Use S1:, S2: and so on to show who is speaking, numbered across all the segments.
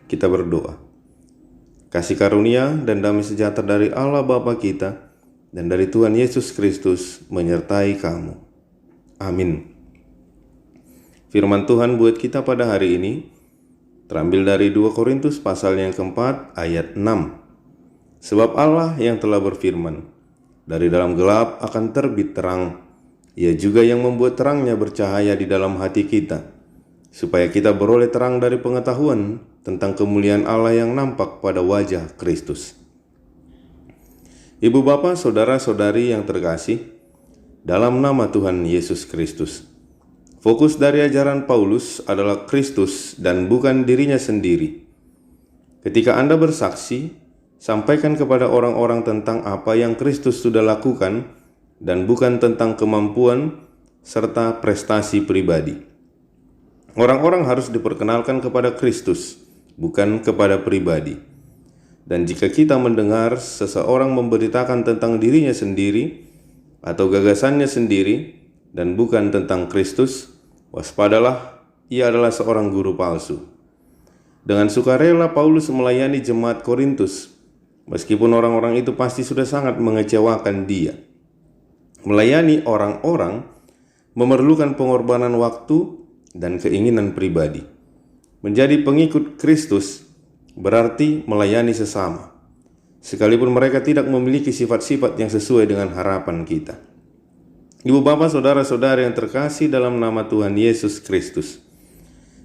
S1: Kita berdoa. Kasih karunia dan damai sejahtera dari Allah Bapa kita dan dari Tuhan Yesus Kristus menyertai kamu. Amin. Firman Tuhan buat kita pada hari ini terambil dari 2 Korintus pasal yang keempat ayat 6. Sebab Allah yang telah berfirman, dari dalam gelap akan terbit terang. Ia juga yang membuat terangnya bercahaya di dalam hati kita, supaya kita beroleh terang dari pengetahuan tentang kemuliaan Allah yang nampak pada wajah Kristus. Ibu bapa, saudara-saudari yang terkasih, dalam nama Tuhan Yesus Kristus, fokus dari ajaran Paulus adalah Kristus dan bukan dirinya sendiri. Ketika Anda bersaksi, sampaikan kepada orang-orang tentang apa yang Kristus sudah lakukan dan bukan tentang kemampuan serta prestasi pribadi. Orang-orang harus diperkenalkan kepada Kristus, bukan kepada pribadi. Dan jika kita mendengar seseorang memberitakan tentang dirinya sendiri atau gagasannya sendiri dan bukan tentang Kristus, waspadalah, ia adalah seorang guru palsu. Dengan sukarela Paulus melayani jemaat Korintus, meskipun orang-orang itu pasti sudah sangat mengecewakan dia. Melayani orang-orang memerlukan pengorbanan waktu dan keinginan pribadi. Menjadi pengikut Kristus berarti melayani sesama, sekalipun mereka tidak memiliki sifat-sifat yang sesuai dengan harapan kita. Ibu bapak, saudara-saudara yang terkasih dalam nama Tuhan Yesus Kristus,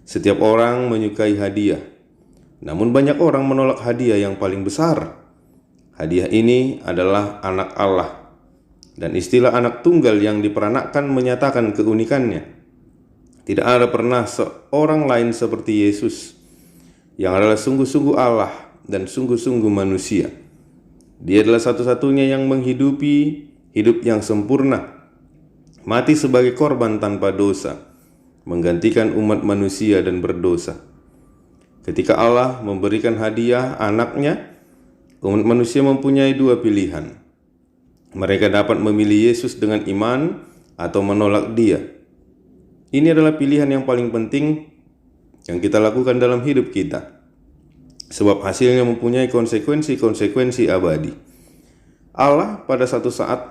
S1: setiap orang menyukai hadiah, namun banyak orang menolak hadiah yang paling besar. Hadiah ini adalah anak Allah, dan istilah anak tunggal yang diperanakkan menyatakan keunikannya. Tidak ada pernah seorang lain seperti Yesus, yang adalah sungguh-sungguh Allah dan sungguh-sungguh manusia. Dia adalah satu-satunya yang menghidupi hidup yang sempurna, mati sebagai korban tanpa dosa, menggantikan umat manusia dan berdosa. Ketika Allah memberikan hadiah anaknya, umat manusia mempunyai dua pilihan. Mereka dapat memilih Yesus dengan iman atau menolak Dia. Ini adalah pilihan yang paling penting yang kita lakukan dalam hidup kita, sebab hasilnya mempunyai konsekuensi-konsekuensi abadi. Allah pada satu saat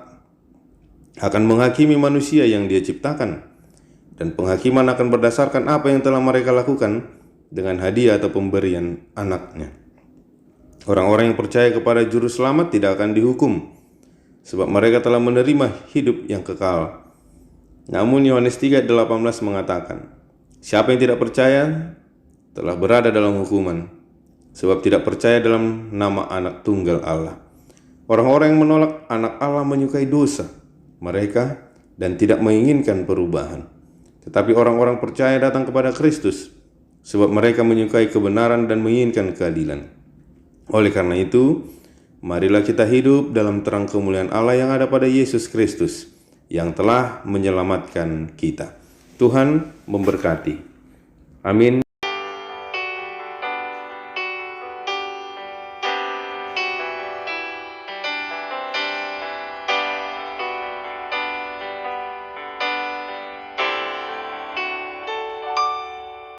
S1: akan menghakimi manusia yang Dia ciptakan, dan penghakiman akan berdasarkan apa yang telah mereka lakukan dengan hadiah atau pemberian anaknya. Orang-orang yang percaya kepada Juru Selamat tidak akan dihukum, sebab mereka telah menerima hidup yang kekal. Namun Yohanes 3:18 mengatakan, siapa yang tidak percaya telah berada dalam hukuman, sebab tidak percaya dalam nama anak tunggal Allah. Orang-orang yang menolak anak Allah menyukai dosa mereka dan tidak menginginkan perubahan. Tetapi orang-orang percaya datang kepada Kristus, sebab mereka menyukai kebenaran dan menginginkan keadilan. Oleh karena itu, marilah kita hidup dalam terang kemuliaan Allah yang ada pada Yesus Kristus, yang telah menyelamatkan kita. Tuhan memberkati. Amin.